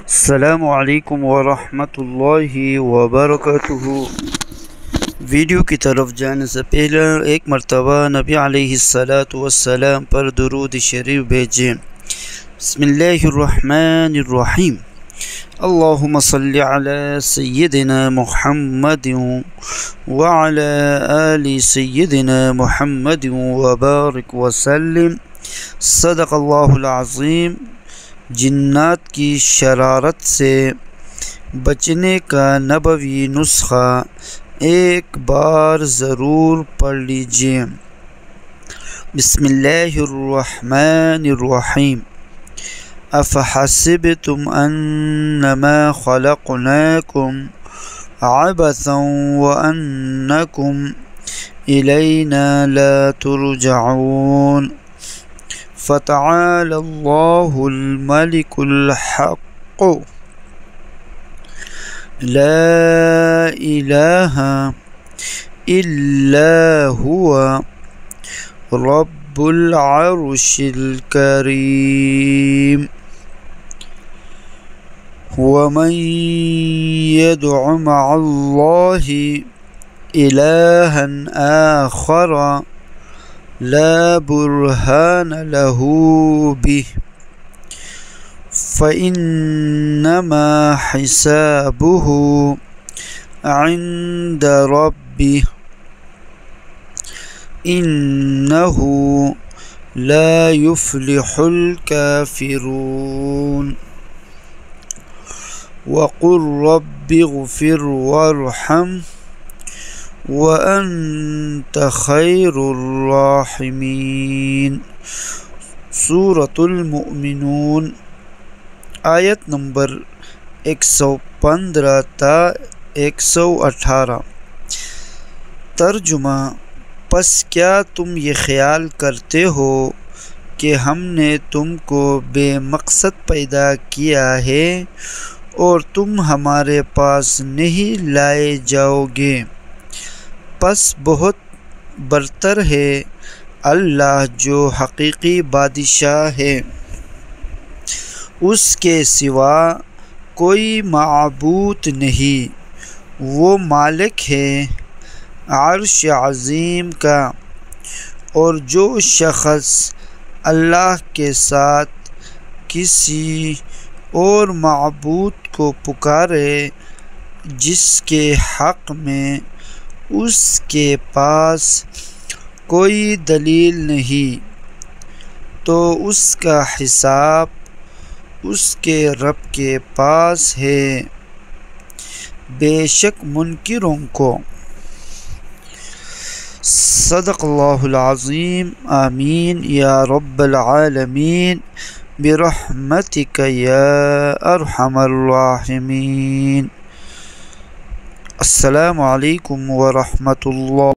السلام علیکم ورحمۃ اللہ وبرکاتہ۔ ویڈیو کی طرف جانے سے پہلے ایک مرتبہ نبی علیہ السلام پر درود شریف بھیجیں۔ بسم اللہ الرحمن الرحیم۔ اللہم صلی علی سیدنا محمد وعلی آل سیدنا محمد وبارک وسلم۔ صدق اللہ العظیم۔ جنات کی شرارت سے بچنے کا نبوی نسخہ ایک بار ضرور پڑھ لیجئے۔ بسم اللہ الرحمن الرحیم۔ افحسبتم انما خلقناکم عبثا وانکم الینا لا ترجعون۔ فتعالى الله الملك الحق لا إله إلا هو رب العرش الكريم۔ ومن يدع مع الله إلها آخر لا برهان له به فإنما حسابه عند ربه إنه لا يفلح الكافرون۔ وقل رب اغفر وارحم وَأَنْتَ خَيْرُ الرَّاحِمِينَ۔ سورۃ المؤمنون، آیت نمبر 115 تا 118۔ ترجمہ: پس کیا تم یہ خیال کرتے ہو کہ ہم نے تم کو بے مقصد پیدا کیا ہے اور تم ہمارے پاس نہیں لائے جاؤ گے؟ پس بہت برتر ہے اللہ جو حقیقی بادشاہ ہے، اس کے سوا کوئی معبود نہیں، وہ مالک ہے عرش عظیم کا۔ اور جو شخص اللہ کے ساتھ کسی اور معبود کو پکارے جس کے حق میں اس کے پاس کوئی دلیل نہیں، تو اس کا حساب اس کے رب کے پاس ہے، بے شک منکروں کو۔ صدق اللہ العظیم۔ آمین یا رب العالمین برحمتک یا ارحم الراحمین۔ السلام علیکم ورحمۃ اللہ۔